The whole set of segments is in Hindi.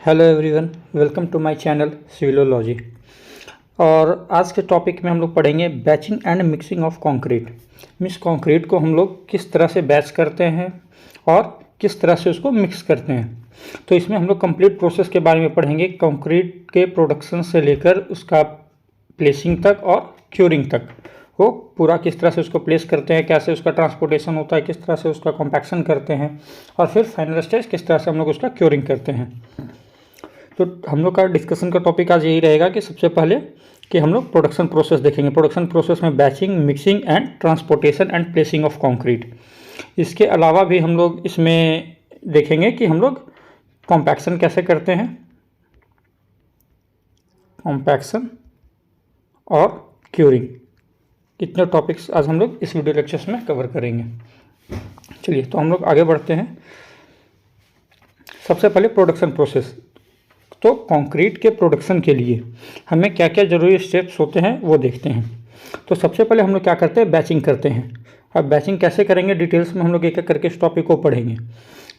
Hello everyone, welcome to my channel Civilology. और आज के टॉपिक में हम लोग पढ़ेंगे batching and mixing of concrete. Means concrete को हम लोग किस तरह से बैच करते हैं और किस तरह से उसको मिक्स करते हैं। तो इसमें हम लोग कंप्लीट प्रोसेस के बारे में पढ़ेंगे, कंक्रीट के प्रोडक्शन से लेकर उसका प्लेसिंग तक और क्यूरिंग तक। वो पूरा किस तरह से उसको प्लेस करते हैं, कैसे उसका ट्रांसपोर्टेशन होता है, किस तरह से उसका कॉम्पैक्शन करते हैं और फिर फाइनल स्टेज किस तरह से हम लोग उसका क्यूरिंग करते हैं। तो हम लोग का डिस्कशन का टॉपिक आज यही रहेगा कि सबसे पहले कि हम लोग प्रोडक्शन प्रोसेस देखेंगे। प्रोडक्शन प्रोसेस में batching, mixing and transportation and placing of concrete. इसके अलावा भी हम लोग इसमें देखेंगे कि हम लोग कॉम्पैक्शन कैसे करते हैं, कॉम्पैक्शन और क्यूरिंग। इतने टॉपिक्स आज हम लोग इस वीडियो लेक्चर्स में कवर करेंगे। चलिए तो हम लोग आगे बढ़ते हैं। सबसे पहले प्रोडक्शन प्रोसेस। तो कंक्रीट के प्रोडक्शन के लिए हमें क्या क्या ज़रूरी स्टेप्स होते हैं वो देखते हैं। तो सबसे पहले हम लोग क्या करते हैं, बैचिंग करते हैं। अब बैचिंग कैसे करेंगे डिटेल्स में हम लोग एक एक करके इस टॉपिक को पढ़ेंगे।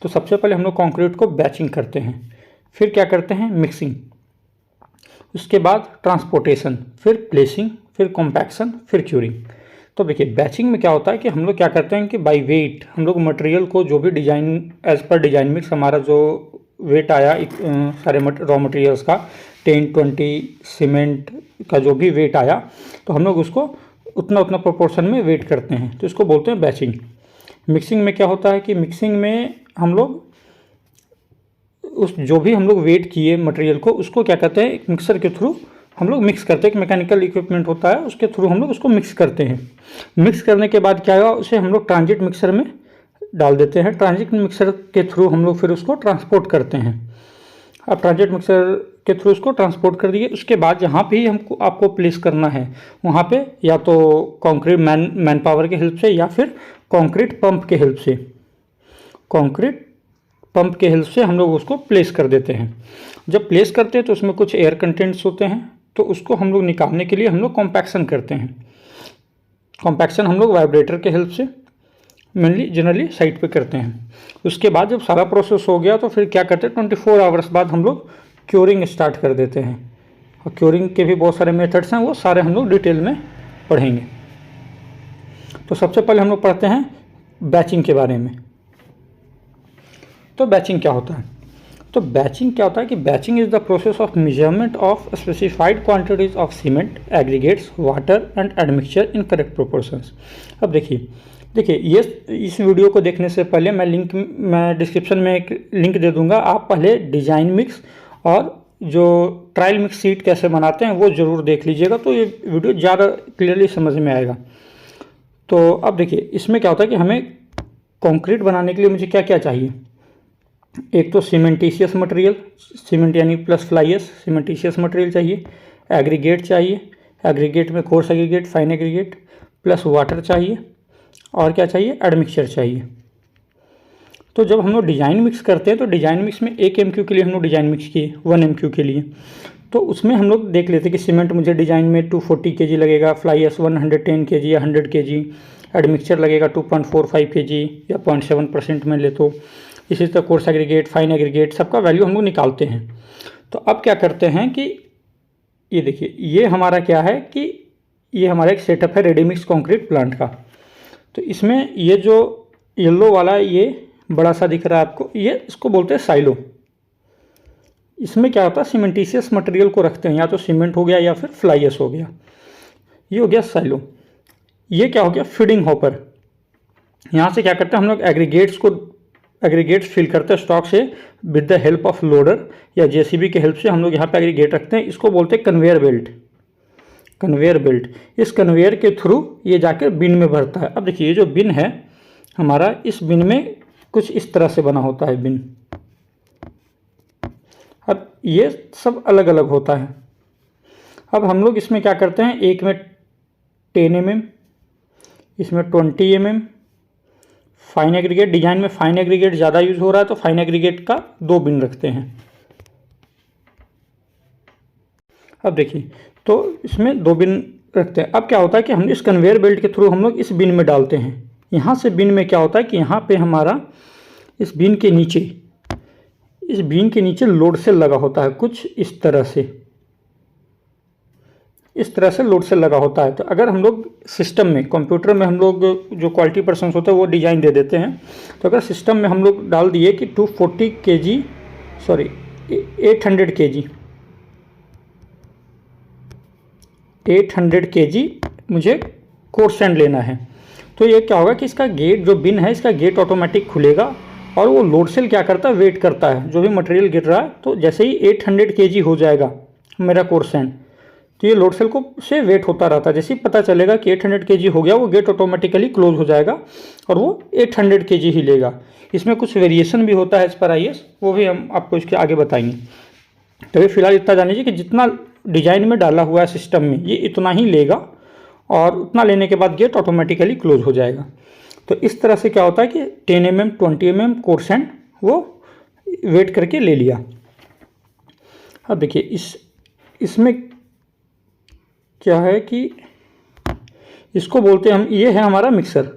तो सबसे पहले हम लोग कंक्रीट को बैचिंग करते हैं, फिर क्या करते हैं, मिक्सिंग, उसके बाद ट्रांसपोर्टेशन, फिर प्लेसिंग, फिर कॉम्पैक्शन, फिर क्यूरिंग। तो देखिए बैचिंग में क्या होता है कि हम लोग क्या करते हैं कि बाय वेट हम लोग मटेरियल को जो भी design as per design mix हमारा जो वेट आया सारे रॉ मटेरियल्स का 10-20 सीमेंट का जो भी वेट आया तो हम लोग उसको उतना उतना प्रोपोर्शन में वेट करते हैं, तो इसको बोलते हैं बैचिंग। मिक्सिंग में क्या होता है कि मिक्सिंग में हम लोग उस जो भी हम लोग वेट किए मटेरियल को उसको क्या कहते हैं, एक मिक्सर के थ्रू हम लोग मिक्स करते हैं। एक मैकेनिकल इक्विपमेंट होता है उसके थ्रू हम लोग उसको मिक्स करते हैं। मिक्स करने के बाद क्या होगा, उसे हम लोग ट्रांजिट मिक्सर में डाल देते हैं। ट्रांजिट मिक्सर के थ्रू हम लोग फिर उसको ट्रांसपोर्ट करते हैं। अब ट्रांजिट मिक्सर के थ्रू उसको ट्रांसपोर्ट कर दिए, उसके बाद जहाँ भी हमको आपको प्लेस करना है वहाँ पे या तो कंक्रीट मैन पावर के हेल्प से या फिर कंक्रीट पंप के हेल्प से, कंक्रीट पंप के हेल्प से हम लोग उसको प्लेस कर देते हैं। जब प्लेस करते हैं तो उसमें कुछ एयर कंटेंट्स होते हैं, तो उसको हम लोग निकालने के लिए हम लोग कॉम्पैक्शन करते हैं। कॉम्पैक्शन हम लोग वाइब्रेटर के हेल्प से मेनली जनरली साइट पे करते हैं। उसके बाद जब सारा प्रोसेस हो गया तो फिर क्या करते हैं, 24 आवर्स बाद हम लोग क्यूरिंग स्टार्ट कर देते हैं। और क्यूरिंग के भी बहुत सारे मेथड्स हैं, वो सारे हम लोग डिटेल में पढ़ेंगे। तो सबसे पहले हम लोग पढ़ते हैं बैचिंग के बारे में। तो बैचिंग क्या होता है, तो बैचिंग क्या होता है कि batching is the process of measurement of specified quantities of cement, aggregates, water and admixture in correct proportions. अब देखिए ये इस वीडियो को देखने से पहले मैं डिस्क्रिप्शन में एक लिंक दे दूंगा। आप पहले डिजाइन मिक्स और जो ट्रायल मिक्स सीट कैसे बनाते हैं वो ज़रूर देख लीजिएगा, तो ये वीडियो ज़्यादा क्लियरली समझ में आएगा। तो अब देखिए इसमें क्या होता है कि हमें कंक्रीट बनाने के लिए मुझे क्या क्या चाहिए। एक तो सीमेंटीशियस मटेरियल, सीमेंट यानी प्लस फ्लाई सीमेंटीशियस मटेरियल चाहिए, एग्रीगेट चाहिए, एग्रीगेट में coarse aggregate, fine aggregate, plus water चाहिए और क्या चाहिए, एडमिक्सचर चाहिए। तो जब हम लोग डिज़ाइन मिक्स करते हैं तो डिज़ाइन मिक्स में 1 MQ के लिए हम लोग डिज़ाइन मिक्स किए 1 MQ के लिए, तो उसमें हम लोग देख लेते कि सीमेंट मुझे डिज़ाइन में 240 kg लगेगा, फ्लाई एस 110 kg या 100 kg, एडमिक्सचर लगेगा 2.45 kg या 0.7% में ले। तो इसी तरह कोर्स एग्रीगेट, फाइन एग्रीगेट सबका वैल्यू हम लोग निकालते हैं। तो अब क्या करते हैं कि ये देखिए ये हमारा क्या है कि ये हमारा एक सेटअप है रेडी मिक्स कॉन्क्रीट प्लांट का। तो इसमें ये जो येलो वाला ये बड़ा सा दिख रहा है आपको, ये इसको बोलते हैं साइलो। इसमें क्या होता है, सीमेंटीशियस मटेरियल को रखते हैं, या तो सीमेंट हो गया या फिर फ्लाई एश हो गया, ये हो गया साइलो। ये क्या हो गया, फीडिंग हॉपर। यहाँ से क्या करते हैं हम लोग एग्रीगेट्स फिल करते हैं स्टॉक से with the help of loader या JCB के हेल्प से हम लोग यहाँ पे एग्रीगेट रखते हैं। इसको बोलते हैं कन्वेयर बेल्ट। कन्वेयर बेल्ट, इस कन्वेयर के थ्रू ये जाकर बिन में भरता है। अब देखिए ये जो बिन है हमारा, इस बिन में कुछ इस तरह से बना होता है बिन। अब ये सब अलग अलग होता है। अब हम लोग इसमें क्या करते हैं, एक में 10 mm, इसमें 20 mm फाइन एग्रीगेट। डिजाइन में फाइन एग्रीगेट ज़्यादा यूज हो रहा है तो फाइन एग्रीगेट का 2 बिन रखते हैं। अब देखिए तो इसमें 2 बिन रखते हैं। अब क्या होता है कि हम इस कन्वेयर बेल्ट के थ्रू हम लोग इस बिन में डालते हैं। यहाँ से बिन में क्या होता है कि यहाँ पे हमारा इस बिन के नीचे इस बीन के नीचे लोड सेल लगा होता है, कुछ इस तरह से लोड सेल लगा होता है। तो अगर हम लोग सिस्टम में, कंप्यूटर में हम लोग जो क्वालिटी पर्सन्स होते हैं वो डिज़ाइन दे देते हैं। तो अगर सिस्टम में हम लोग डाल दिए कि 240 kg, सॉरी 800 kg मुझे कोर्स सैंड लेना है, तो ये क्या होगा कि इसका गेट, जो बिन है इसका गेट ऑटोमेटिक खुलेगा और वो लोड सेल क्या करता है, वेट करता है जो भी मटेरियल गिर रहा है। तो जैसे ही 800 kg हो जाएगा मेरा कोर्स सैंड, तो ये लोड सेल को से वेट होता रहता है। जैसे ही पता चलेगा कि 800 kg हो गया, वो गेट ऑटोमेटिकली क्लोज हो जाएगा और वो 800 kg ही लेगा। इसमें कुछ वेरिएशन भी होता है एज पर IS, वो भी हम आपको इसके आगे बताएंगे। तो ये फिलहाल इतना जान लीजिए कि जितना डिजाइन में डाला हुआ है सिस्टम में, ये इतना ही लेगा और उतना लेने के बाद गेट ऑटोमेटिकली क्लोज हो जाएगा। तो इस तरह से क्या होता है कि 10 mm 20 mm कोर्स सैंड वो वेट करके ले लिया। अब देखिए इसमें क्या है कि इसको बोलते हैं हम, ये है हमारा मिक्सर।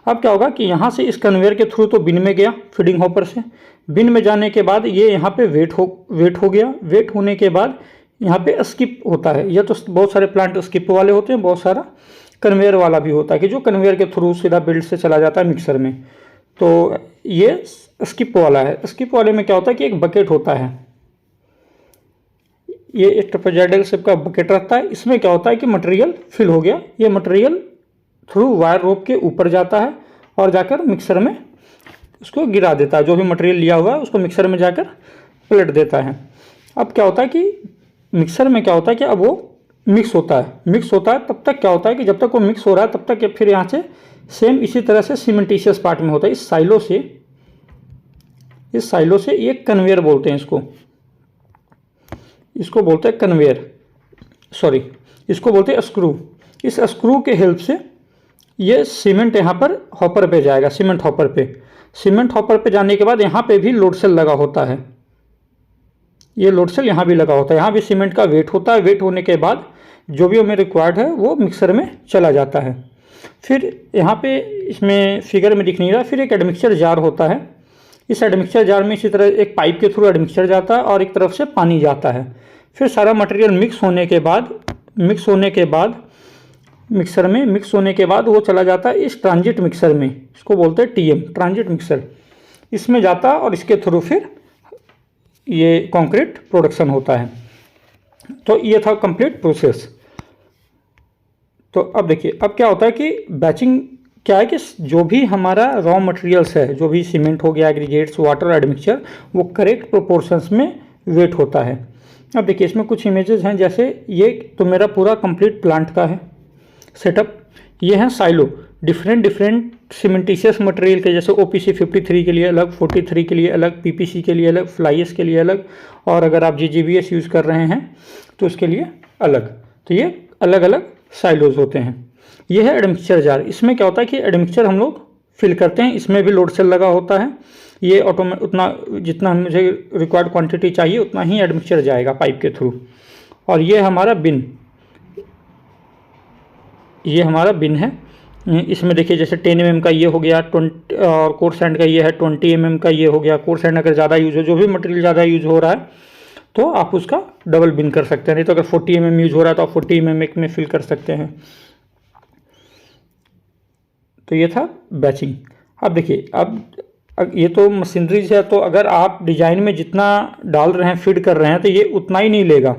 अब क्या होगा कि यहाँ से इस कन्वेयर के थ्रू तो बिन में गया, फीडिंग हॉपर से। बिन में जाने के बाद ये यहाँ पे वेट हो गया। वेट होने के बाद यहाँ पे स्किप होता है। यह तो बहुत सारे प्लांट स्किप वाले होते हैं, बहुत सारा कन्वेयर वाला भी होता है कि जो कन्वेयर के थ्रू सीधा बिल्ड से चला जाता है मिक्सर में। तो ये स्किप वाला है। स्किप वाले में क्या होता है कि एक बकेट होता है, ये एक ट्रापेजॉइडल शेप का बकेट रहता है। इसमें क्या होता है कि मटेरियल फिल हो गया, ये मटेरियल थ्रू वायर रोप के ऊपर जाता है और जाकर मिक्सर में उसको गिरा देता है। जो भी मटेरियल लिया हुआ है उसको मिक्सर में जाकर पलट देता है। अब क्या होता है कि मिक्सर में क्या होता है कि अब वो मिक्स होता है। तब तक क्या होता है कि जब तक वो मिक्स हो रहा है तब तक फिर यहाँ से सेम इसी तरह से सीमेंटिशियस पार्ट में होता है। इस साइलो से ये कन्वेयर बोलते हैं इसको बोलते हैं कन्वेयर, सॉरी इसको बोलते हैं स्क्रू। इस स्क्रू के हेल्प से ये सीमेंट यहाँ पर हॉपर पे जाएगा, सीमेंट हॉपर पे जाने के बाद यहाँ पे भी लोड सेल लगा होता है। ये लोड सेल यहाँ भी लगा होता है, यहाँ भी सीमेंट का वेट होता है। वेट होने के बाद जो भी हमें रिक्वायर्ड है वो मिक्सर में चला जाता है। फिर यहाँ पे इसमें फिगर में दिख नहीं रहा, फिर एक एडमिक्सचर जार होता है। इस एडमिक्सचर जार में इसी तरह एक पाइप के थ्रू एडमिक्सचर जाता है और एक तरफ से पानी जाता है। फिर सारा मटेरियल मिक्स होने के बाद वो चला जाता है इस ट्रांजिट मिक्सर में, इसको बोलते हैं TM, ट्रांजिट मिक्सर। इसमें जाता है और इसके थ्रू फिर ये कंक्रीट प्रोडक्शन होता है। तो ये था कंप्लीट प्रोसेस। तो अब देखिए, अब क्या होता है कि बैचिंग क्या है कि जो भी हमारा रॉ मटेरियल्स है, जो भी सीमेंट हो गया, एग्रीगेट्स, वाटर, एडमिक्सचर, वो करेक्ट प्रोपोर्शंस में वेट होता है। अब देखिए इसमें कुछ इमेजेस हैं, जैसे ये तो मेरा पूरा कंप्लीट प्लांट का है सेटअप। ये है साइलो, डिफरेंट सीमेंटिशियस मटेरियल के, जैसे OPC 53 के लिए अलग, 43 के लिए अलग, PPC के लिए अलग, फ्लाईएस के लिए अलग, और अगर आप GGBS यूज़ कर रहे हैं तो उसके लिए अलग। तो ये अलग अलग साइलोज होते हैं। ये है एडमिक्सचर जार। इसमें क्या होता है कि एडमिक्सचर हम लोग फिल करते हैं, इसमें भी लोड सेल लगा होता है। ये उतना जितना मुझे रिक्वायर्ड क्वांटिटी चाहिए उतना ही एडमिक्सचर जाएगा पाइप के थ्रू। और ये हमारा बिन, है। इसमें देखिए जैसे 10 mm का ये हो गया, 20 और कोर्स सैंड का ये है, 20 mm का ये हो गया। कोर्स सैंड अगर ज़्यादा यूज़ हो, जो भी मटेरियल ज़्यादा यूज़ हो रहा है तो आप उसका डबल बिन कर सकते हैं। नहीं तो अगर 40 mm यूज़ हो रहा है तो आप 40 mm में फिल कर सकते हैं। तो ये था बैचिंग। अब देखिए, अब ये तो मशीनरी है, तो अगर आप डिज़ाइन में जितना डाल रहे हैं, फीड कर रहे हैं, तो ये उतना ही नहीं लेगा,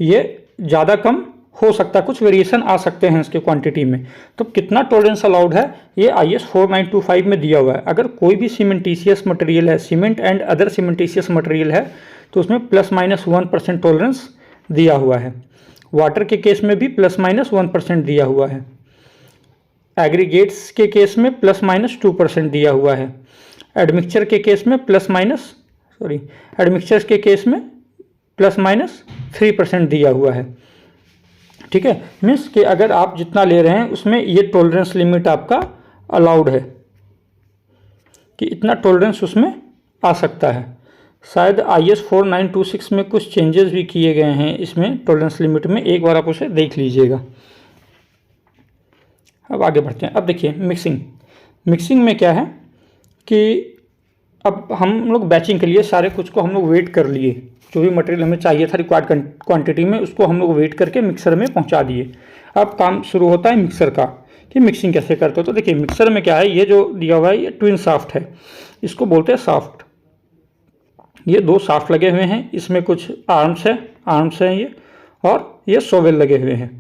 ये ज़्यादा कम हो सकता है, कुछ वेरिएशन आ सकते हैं इसके क्वांटिटी में। तो कितना टॉलरेंस अलाउड है ये IS 4925 में दिया हुआ है। अगर कोई भी सीमेंटिशियस मटेरियल है, सीमेंट एंड अदर सीमेंटिशियस मटेरियल है, तो उसमें ±1% टॉलरेंस दिया हुआ है। वाटर के केस में भी ±1% दिया हुआ है। एग्रीगेट्स के केस में ±2% दिया हुआ है। एडमिक्सचर के केस में एडमिक्सचर्स के केस में ±3% दिया हुआ है। ठीक है, मीन्स कि अगर आप जितना ले रहे हैं उसमें ये टॉलरेंस लिमिट आपका अलाउड है कि इतना टॉलरेंस उसमें आ सकता है। शायद IS 4926 में कुछ चेंजेस भी किए गए हैं इसमें टॉलरेंस लिमिट में, एक बार आप उसे देख लीजिएगा। अब आगे बढ़ते हैं। अब देखिए मिक्सिंग में क्या है कि अब हम लोग बैचिंग के लिए सारे कुछ को हम लोग वेट कर लिए, जो भी मटेरियल हमें चाहिए था रिक्वायर्ड क्वांटिटी में, उसको हम लोग वेट करके मिक्सर में पहुंचा दिए। अब काम शुरू होता है मिक्सर का कि मिक्सिंग कैसे करते हो। तो देखिए मिक्सर में क्या है, ये जो दिया हुआ है ये ट्विन शाफ्ट है, इसको बोलते हैं शाफ्ट। ये 2 शाफ्ट लगे हुए हैं, इसमें कुछ आर्म्स हैं ये, और ये शोवेल लगे हुए हैं।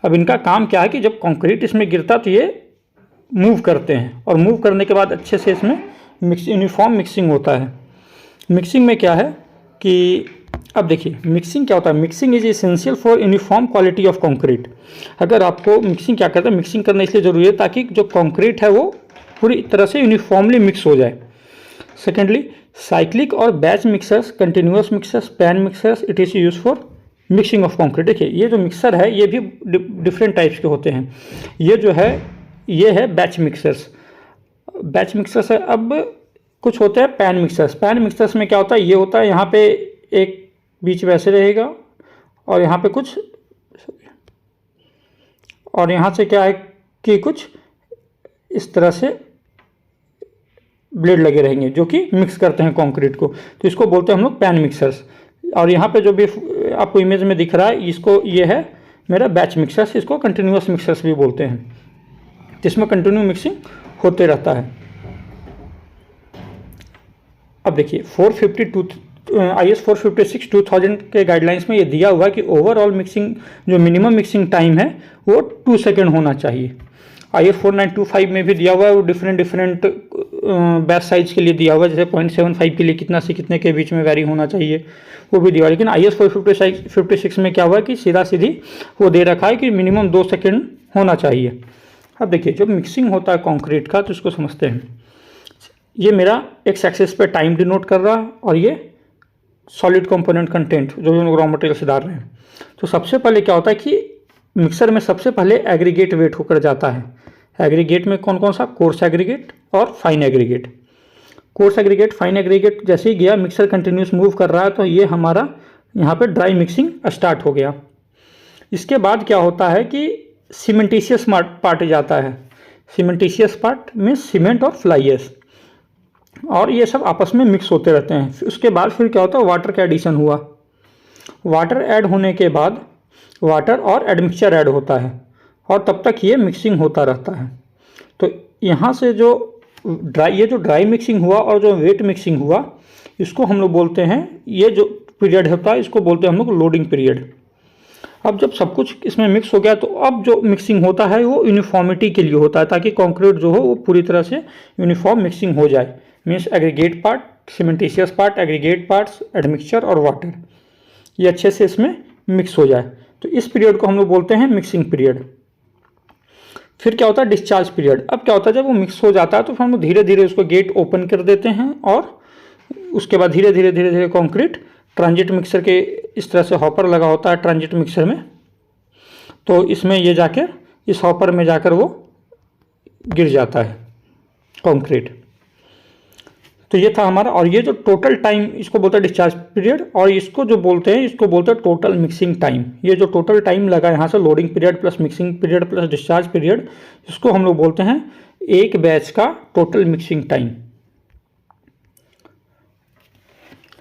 अब इनका काम क्या है कि जब कंक्रीट इसमें गिरता तो ये मूव करते हैं, और मूव करने के बाद अच्छे से इसमें यूनिफॉर्म मिक्सिंग होता है। मिक्सिंग में क्या है कि अब देखिए मिक्सिंग क्या होता है, mixing is essential for uniform quality of concrete. अगर आपको मिक्सिंग क्या करता है, मिक्सिंग करना इसलिए ज़रूरी है ताकि जो कंक्रीट है वो पूरी तरह से यूनिफॉर्मली मिक्स हो जाए। सेकेंडली, साइक्लिक और batch mixers, continuous mixers, pan mixers, it is use for mixing of concrete. देखिए ये जो मिक्सर है ये भी डिफरेंट टाइप्स के होते हैं। ये जो है ये है बैच मिक्सर्स, बैच मिक्सर्स है। अब कुछ होते हैं पैन मिक्सर्स। पैन मिक्सर्स में क्या होता है, ये होता है यहाँ पे एक बीच वैसे रहेगा, और यहाँ पे कुछ, और यहाँ से क्या है कि कुछ इस तरह से ब्लेड लगे रहेंगे जो कि मिक्स करते हैं कंक्रीट को, तो इसको बोलते हैं हम लोग पैन मिक्सर्स। और यहाँ पे जो भी आपको इमेज में दिख रहा है इसको, ये है मेरा बैच मिक्सर्स, इसको कंटिन्यूअस मिक्सर्स भी बोलते हैं, जिसमें कंटिन्यू मिक्सिंग होते रहता है। अब देखिए 452 IS 456 2000 के गाइडलाइंस में ये दिया हुआ है कि ओवरऑल मिक्सिंग जो मिनिमम मिक्सिंग टाइम है वो 2 सेकेंड होना चाहिए। IS 4925 में भी दिया हुआ है, वो डिफरेंट बैच साइज के लिए दिया हुआ है, जैसे 0.75 के लिए कितना से कितने के बीच में वैरी होना चाहिए वो भी दिया हुआ है। लेकिन IS 456 में क्या हुआ है कि सीधा सीधी वो दे रखा है कि मिनिमम 2 सेकेंड होना चाहिए। अब देखिए जब मिक्सिंग होता है कंक्रीट का तो इसको समझते हैं। ये मेरा एक्स एक्सिस पे टाइम डिनोट कर रहा है, और ये सॉलिड कंपोनेंट कंटेंट जो भी हम लोग रॉ मटेरियल से डाल रहे हैं। तो सबसे पहले क्या होता है कि मिक्सर में सबसे पहले एग्रीगेट वेट होकर जाता है। एग्रीगेट में कौन कौन सा, कोर्स एग्रीगेट और fine aggregate. Coarse aggregate, fine aggregate जैसे ही गया, मिक्सर कंटिन्यूस मूव कर रहा है, तो ये हमारा यहाँ पे ड्राई मिक्सिंग स्टार्ट हो गया। इसके बाद क्या होता है कि सीमेंटिशियस पार्ट जाता है। सीमेंटिशियस पार्ट में सीमेंट और फ्लाई और ये सब आपस में मिक्स होते रहते हैं। उसके बाद फिर क्या होता है, वाटर का एडिशन हुआ। वाटर ऐड होने के बाद वाटर और एडमिक्सचर ऐड होता है, और तब तक ये मिक्सिंग होता रहता है। तो यहाँ से जो ड्राई मिक्सिंग हुआ और जो वेट मिक्सिंग हुआ, इसको हम लोग बोलते हैं, ये जो पीरियड होता है इसको बोलते हैं हम लोग लोडिंग पीरियड। अब जब सब कुछ इसमें मिक्स हो गया तो अब जो मिक्सिंग होता है वो यूनिफॉर्मिटी के लिए होता है, ताकि कंक्रीट जो हो वो पूरी तरह से यूनिफॉर्म मिक्सिंग हो जाए। Means aggregate part, cementitious part, aggregate parts, admixture और वाटर, ये अच्छे से इसमें मिक्स हो जाए। तो इस पीरियड को हम लोग बोलते हैं मिक्सिंग पीरियड। फिर क्या होता है, डिस्चार्ज पीरियड। अब क्या होता है, जब वो मिक्स हो जाता है तो फिर हम लोग धीरे धीरे उसको गेट ओपन कर देते हैं, और उसके बाद धीरे धीरे कंक्रीट ट्रांजिट मिक्सर के इस तरह से हॉपर लगा होता है ट्रांजिट मिक्सर में, तो इसमें ये जाकर इस हॉपर में जाकर वो गिर जाता है कंक्रीट। तो ये था हमारा, और ये जो टोटल टाइम इसको बोलते हैं डिस्चार्ज पीरियड, और इसको जो बोलते हैं इसको बोलते हैं टोटल मिक्सिंग टाइम। ये जो टोटल टाइम लगा यहाँ से loading period plus mixing period plus discharge period, इसको हम लोग बोलते हैं एक बैच का टोटल मिक्सिंग टाइम।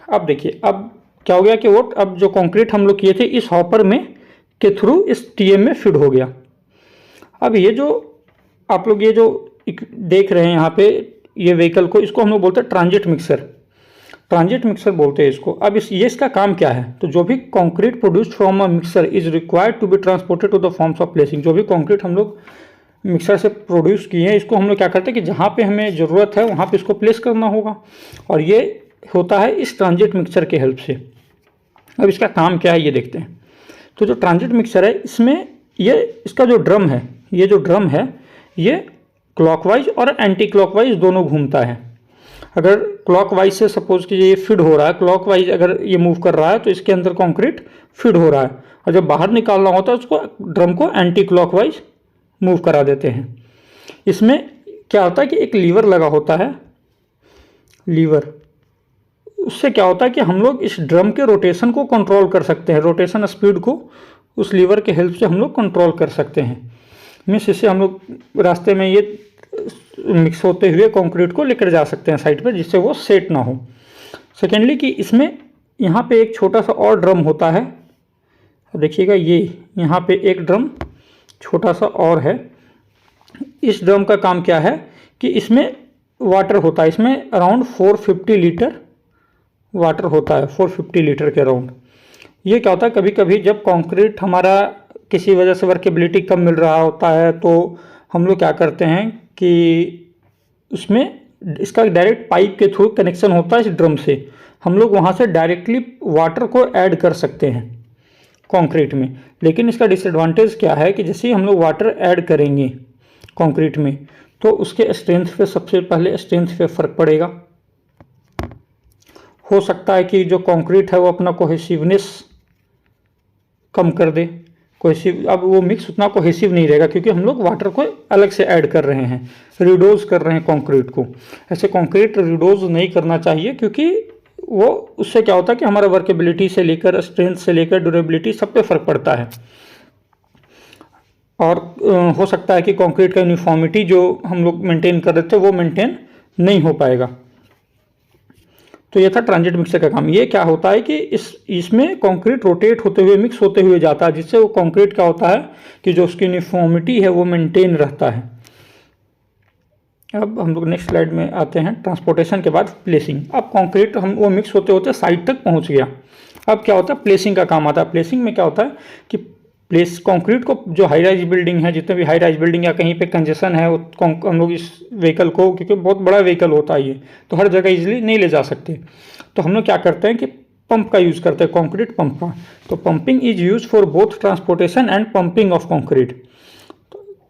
अब देखिए अब क्या हो गया कि वो अब जो कंक्रीट हम लोग किए थे इस हॉपर में के थ्रू इस टीएम में फीड हो गया। अब ये जो आप लोग ये जो देख रहे हैं यहाँ पे ये व्हीकल को, इसको हम लोग बोलते हैं ट्रांजिट मिक्सर। ट्रांजिट मिक्सर बोलते हैं इसको। अब ये इसका काम क्या है, तो जो भी concrete produced from a mixer is required to be transported to the forms of placing. जो भी कंक्रीट हम लोग मिक्सर से प्रोड्यूस किए हैं इसको हम लोग क्या करते हैं कि जहाँ पे हमें ज़रूरत है वहाँ पे इसको प्लेस करना होगा, और ये होता है इस ट्रांजिट मिक्सर के हेल्प से। अब इसका काम क्या है ये देखते हैं। तो जो ट्रांजिट मिक्सर है इसमें ये इसका जो ड्रम है, ये जो ड्रम है ये क्लॉकवाइज और एंटी क्लॉकवाइज दोनों घूमता है। अगर क्लॉकवाइज से सपोज कि ये फीड हो रहा है, क्लॉकवाइज अगर ये मूव कर रहा है तो इसके अंदर कंक्रीट फीड हो रहा है, और जब बाहर निकालना होता है उसको ड्रम को एंटी क्लॉकवाइज मूव करा देते हैं। इसमें क्या होता है कि एक लीवर लगा होता है, लीवर, उससे क्या होता है कि हम लोग इस ड्रम के रोटेशन को कंट्रोल कर सकते हैं। रोटेशन स्पीड को उस लीवर के हेल्प से हम लोग कंट्रोल कर सकते हैं। मीन्स इससे हम लोग रास्ते में ये मिक्स होते हुए कंक्रीट को लेकर जा सकते हैं साइड पर, जिससे वो सेट ना हो। सेकेंडली कि इसमें यहाँ पे एक छोटा सा और ड्रम होता है, देखिएगा ये यहाँ पे एक ड्रम छोटा सा और है। इस ड्रम का काम क्या है कि इसमें वाटर होता है, इसमें अराउंड 450 लीटर वाटर होता है, 450 लीटर के अराउंड। ये क्या होता है, कभी कभी जब कंक्रीट हमारा किसी वजह से वर्केबिलिटी कम मिल रहा होता है तो हम लोग क्या करते हैं कि उसमें इसका डायरेक्ट पाइप के थ्रू कनेक्शन होता है इस ड्रम से, हम लोग वहाँ से डायरेक्टली वाटर को ऐड कर सकते हैं कंक्रीट में। लेकिन इसका डिसएडवांटेज क्या है कि जैसे ही हम लोग वाटर ऐड करेंगे कंक्रीट में तो उसके स्ट्रेंथ पे, सबसे पहले स्ट्रेंथ पे फ़र्क पड़ेगा। हो सकता है कि जो कंक्रीट है वो अपना कोहेसिवनेस कम कर दे, कोहेसिव, अब वो मिक्स उतना कोहेसिव नहीं रहेगा क्योंकि हम लोग वाटर को अलग से ऐड कर रहे हैं, रिडोज कर रहे हैं कंक्रीट को। ऐसे कंक्रीट रिडोज नहीं करना चाहिए क्योंकि वो उससे क्या होता है कि हमारा वर्केबिलिटी से लेकर स्ट्रेंथ से लेकर ड्यूरेबिलिटी सब पे फ़र्क पड़ता है। और हो सकता है कि कंक्रीट का यूनिफॉर्मिटी जो हम लोग मेंटेन कर रहे थे वो मेंटेन नहीं हो पाएगा। तो ये था ट्रांजिट मिक्सर का काम। ये क्या होता है कि इसमें कंक्रीट रोटेट होते हुए, मिक्स होते हुए जाता है, जिससे वो कंक्रीट क्या होता है कि जो उसकी यूनिफॉर्मिटी है वो मेंटेन रहता है। अब हम लोग नेक्स्ट स्लाइड में आते हैं। ट्रांसपोर्टेशन के बाद प्लेसिंग। अब कंक्रीट वो मिक्स होते होते साइड तक पहुंच गया। अब क्या होता है, प्लेसिंग का काम आता है। प्लेसिंग में क्या होता है कि कंक्रीट को, जो हाई राइज बिल्डिंग है, जितने भी हाई राइज बिल्डिंग या कहीं पे कंजेशन है, हम लोग इस व्हीकल को, क्योंकि बहुत बड़ा व्हीकल होता है ये, तो हर जगह इजीली नहीं ले जा सकते, तो हम लोग क्या करते हैं कि पंप का यूज़ करते हैं, कंक्रीट पंप का। तो pumping is use for both transportation and pumping of concrete.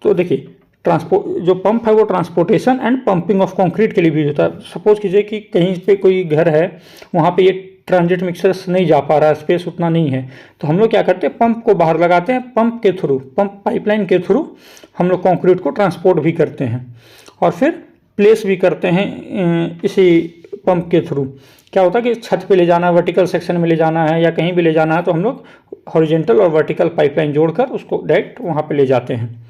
तो देखिए, जो पंप है वो transportation and pumping of concrete के लिए भी यूज होता है। सपोज कीजिए कि कहीं पे कोई घर है, वहाँ पे ये ट्रांजिट मिक्सर्स नहीं जा पा रहा है, स्पेस उतना नहीं है, तो हम लोग क्या करते हैं, पंप को बाहर लगाते हैं, पंप के थ्रू, पंप पाइपलाइन के थ्रू हम लोग कंक्रीट को ट्रांसपोर्ट भी करते हैं और फिर प्लेस भी करते हैं इसी पंप के थ्रू। क्या होता है कि छत पे ले जाना है, वर्टिकल सेक्शन में ले जाना है या कहीं भी ले जाना है, तो हम लोग हॉरिजॉन्टल और वर्टिकल पाइपलाइन जोड़कर उसको डायरेक्ट वहाँ पे ले जाते हैं।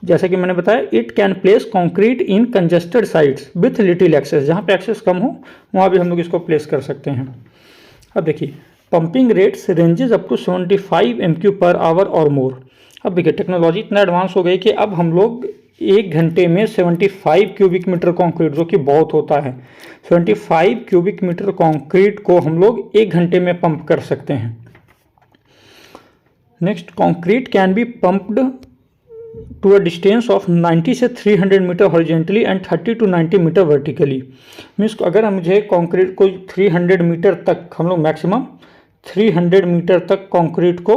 जैसे कि मैंने बताया, it can place concrete in congested sites with little access. जहाँ पे एक्सेस कम हो वहाँ भी हम लोग इसको प्लेस कर सकते हैं। अब देखिए, pumping rates ranges up to 75 MQ per hour और मोर। अब देखिए, टेक्नोलॉजी इतना एडवांस हो गई कि अब हम लोग 1 घंटे में 75 क्यूबिक मीटर कंक्रीट, जो कि बहुत होता है, 75 क्यूबिक मीटर कंक्रीट को हम लोग 1 घंटे में पंप कर सकते हैं। Next, concrete can be pumped to a distance of 90 से 300 metre horizontally and 30 to 90 metre vertically. Means अगर मुझे कंक्रीट को 300 मीटर तक, हम लोग मैक्सिमम 300 मीटर तक कंक्रीट को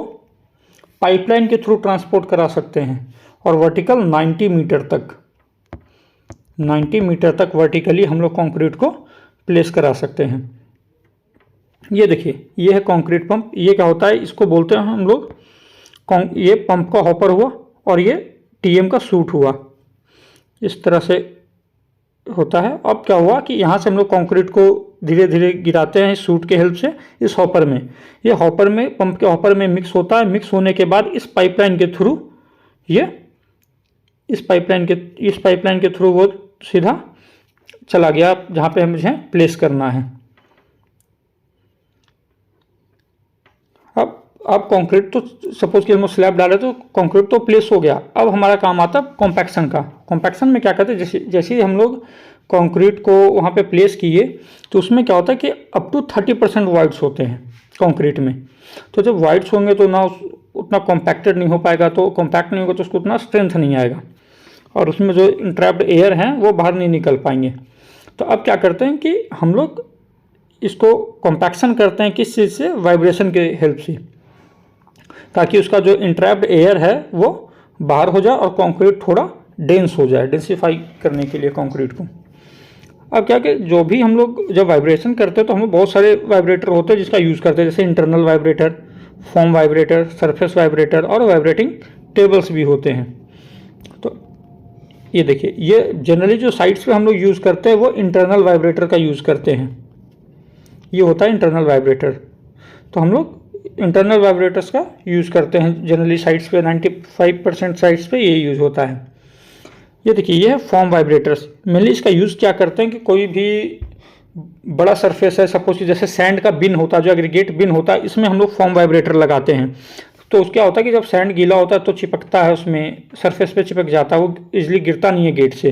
पाइपलाइन के थ्रू ट्रांसपोर्ट करा सकते हैं और वर्टिकल 90 मीटर तक, 90 मीटर तक वर्टिकली हम लोग कंक्रीट को प्लेस करा सकते हैं। ये देखिए, ये है कंक्रीट पंप। ये क्या होता है, इसको बोलते हैं हम लोग, ये पंप का हॉपर हुआ और ये टीएम का सूट हुआ, इस तरह से होता है। अब क्या हुआ कि यहाँ से हम लोग कंक्रीट को धीरे धीरे गिराते हैं इस सूट के हेल्प से इस हॉपर में। ये हॉपर में, पंप के हॉपर में मिक्स होता है। मिक्स होने के बाद इस पाइपलाइन के थ्रू, ये इस पाइपलाइन के थ्रू वो सीधा चला गया जहाँ पे मुझे प्लेस करना है। अब कंक्रीट तो, सपोज कि हम स्लैब डाले तो कंक्रीट तो प्लेस हो गया। अब हमारा काम आता है कॉम्पैक्शन का। कॉम्पैक्शन में क्या करते हैं, जैसे ही हम लोग कंक्रीट को वहाँ पे प्लेस किए तो उसमें क्या होता है कि अप टू 30% वाइड्स होते हैं कंक्रीट में। तो जब वाइड्स होंगे तो ना उतना कॉम्पैक्टेड नहीं हो पाएगा, तो कॉम्पैक्ट नहीं होगा तो उसको उतना स्ट्रेंथ नहीं आएगा और उसमें जो इंट्रैप्ड एयर हैं वो बाहर नहीं निकल पाएंगे। तो अब क्या करते हैं कि हम लोग इसको कॉम्पैक्शन करते हैं, किस चीज़ से, वाइब्रेशन के हेल्प से, ताकि उसका जो इंट्रैप्ड एयर है वो बाहर हो जाए और कंक्रीट थोड़ा डेंस हो जाए, डेंसिफाई करने के लिए कंक्रीट को। अब क्या कि जो भी हम लोग जब वाइब्रेशन करते हैं तो हम लोग बहुत सारे वाइब्रेटर होते हैं जिसका यूज़ करते हैं, जैसे internal vibrator, form vibrator, surface vibrator और वाइब्रेटिंग टेबल्स भी होते हैं। तो ये देखिए, ये जनरली जो साइट्स पे हम लोग यूज़ करते हैं वो इंटरनल वाइब्रेटर का यूज़ करते हैं। ये होता है इंटरनल वाइब्रेटर। तो हम लोग इंटरनल वाइब्रेटर्स का यूज़ करते हैं जनरली साइट्स पे, 95% साइट्स पे ये यूज़ होता है। ये देखिए, ये है फॉर्म वाइब्रेटर्स। मेनली इसका यूज़ क्या करते हैं कि कोई भी बड़ा सरफेस है, सपोज कि जैसे सैंड का बिन होता है, जो एग्रीगेट बिन होता है, इसमें हम लोग फॉर्म वाइब्रेटर लगाते हैं। तो क्या होता है कि जब सैंड गीला होता है तो चिपकता है, उसमें सरफेस पे चिपक जाता है, वो इजीली गिरता नहीं है गेट से।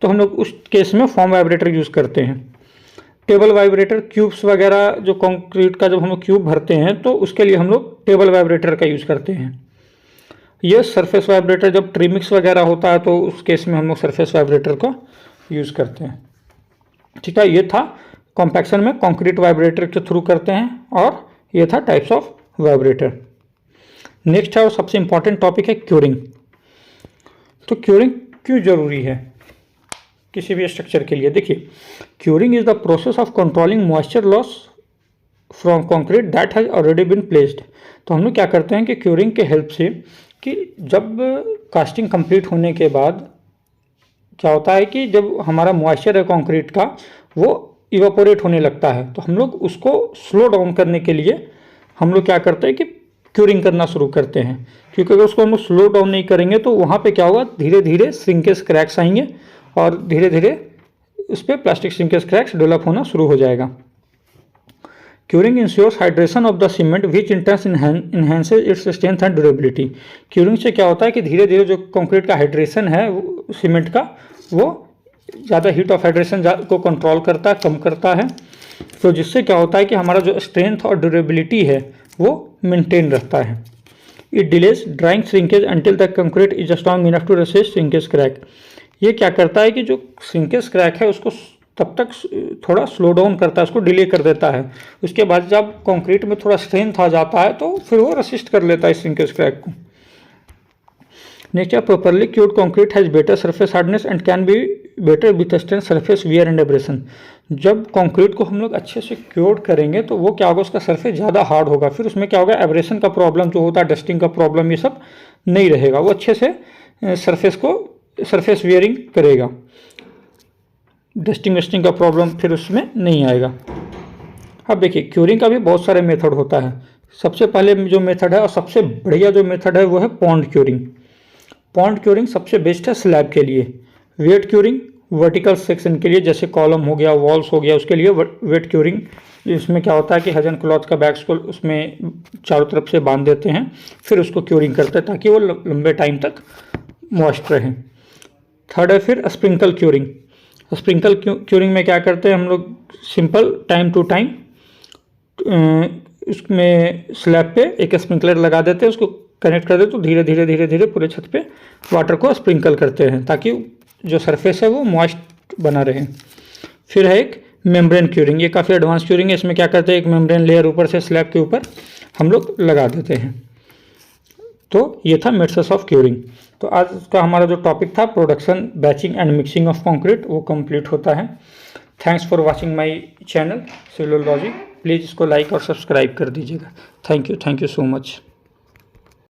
तो हम लोग उस केस में फॉर्म वाइब्रेटर यूज़ करते हैं। टेबल वाइब्रेटर, क्यूब्स वगैरह जो कंक्रीट का जब हम लोग क्यूब भरते हैं तो उसके लिए हम लोग टेबल वाइब्रेटर का यूज़ करते हैं। ये सरफेस वाइब्रेटर जब ट्रीमिक्स वगैरह होता है तो उस केस में हम लोग सरफेस वाइब्रेटर का यूज़ करते हैं। ठीक है, ये था कॉम्पैक्शन में कंक्रीट वाइब्रेटर के थ्रू करते हैं, और ये था टाइप्स ऑफ वाइब्रेटर। नेक्स्ट है और सबसे इंपॉर्टेंट टॉपिक है क्यूरिंग। तो क्यूरिंग क्यों जरूरी है किसी भी स्ट्रक्चर के लिए? देखिए, curing is the process of controlling moisture loss from concrete that has already been placed. तो हम लोग क्या करते हैं कि क्यूरिंग के हेल्प से, कि जब कास्टिंग कंप्लीट होने के बाद क्या होता है कि जब हमारा मॉइस्चर है कंक्रीट का वो इवापोरेट होने लगता है, तो हम लोग उसको स्लो डाउन करने के लिए हम लोग क्या करते हैं कि क्यूरिंग करना शुरू करते हैं। क्योंकि अगर उसको हम लोग स्लो डाउन नहीं करेंगे तो वहाँ पे क्या होगा, धीरे धीरे श्रिंकेज क्रैक्स आएंगे और धीरे धीरे उस पर प्लास्टिक श्रिंकेज क्रैक्स डेवलप होना शुरू हो जाएगा। Curing ensures hydration of the cement which in turn enhances its strength and durability. Curing से क्या होता है कि धीरे धीरे जो कंक्रीट का हाइड्रेशन है सीमेंट का, वो ज़्यादा हीट ऑफ हाइड्रेशन को कंट्रोल करता है, कम करता है। तो जिससे क्या होता है कि हमारा जो स्ट्रेंथ और ड्यूरेबिलिटी है वो मेंटेन रहता है। It delays drying shrinkage until the concrete is strong enough to resist shrinkage crack. ये क्या करता है कि जो श्रिंकेज क्रैक है उसको तब तक थोड़ा स्लो डाउन करता है, उसको डिले कर देता है। उसके बाद जब कंक्रीट में थोड़ा स्ट्रेंथ आ जाता है तो फिर वो रेसिस्ट कर लेता है श्रिंकेज क्रैक को। Next, properly cured concrete has better surface hardness and can be better withstand surface wear and abrasion. जब कंक्रीट को हम लोग अच्छे से क्योर्ड करेंगे तो वो क्या होगा, उसका सरफेस ज़्यादा हार्ड होगा, फिर उसमें क्या होगा, एब्रेशन का प्रॉब्लम जो होता है, डस्टिंग का प्रॉब्लम, ये सब नहीं रहेगा। वो अच्छे से सरफेस वियरिंग करेगा, डस्टिंग वस्टिंग का प्रॉब्लम फिर उसमें नहीं आएगा। अब देखिए, क्यूरिंग का भी बहुत सारे मेथड होता है। सबसे पहले जो मेथड है और सबसे बढ़िया जो मेथड है वो है पॉन्ड क्यूरिंग। पॉन्ड क्यूरिंग सबसे बेस्ट है स्लैब के लिए। वेट क्यूरिंग वर्टिकल सेक्शन के लिए, जैसे कॉलम हो गया, वॉल्स हो गया, उसके लिए वेट क्यूरिंग। इसमें क्या होता है कि हजन क्लॉथ का बैग्स को उसमें चारों तरफ से बांध देते हैं, फिर उसको क्यूरिंग करते हैं ताकि वो लंबे टाइम तक मॉइस्ट रहे। थर्ड है फिर स्प्रिंकल क्यूरिंग। स्प्रिंकल क्यूरिंग में क्या करते हैं हम लोग, सिंपल टाइम टू टाइम उसमें स्लैब पे एक स्प्रिंकलर लगा देते हैं, उसको कनेक्ट कर देते तो धीरे धीरे धीरे धीरे पूरे छत पे वाटर को स्प्रिंकल करते हैं ताकि जो सरफेस है वो मॉइस्ट बना रहे। फिर है एक मेम्ब्रेन क्यूरिंग। ये काफ़ी एडवांस क्यूरिंग है। इसमें क्या करते हैं, एक मेम्ब्रेन लेयर ऊपर से स्लैब के ऊपर हम लोग लगा देते हैं। तो ये था मेथड्स ऑफ क्यूरिंग। तो आज का हमारा जो टॉपिक था production, batching and mixing of concrete, वो कंप्लीट होता है। Thanks for watching my channel civil logic. Please इसको लाइक और सब्सक्राइब कर दीजिएगा। Thank you so much.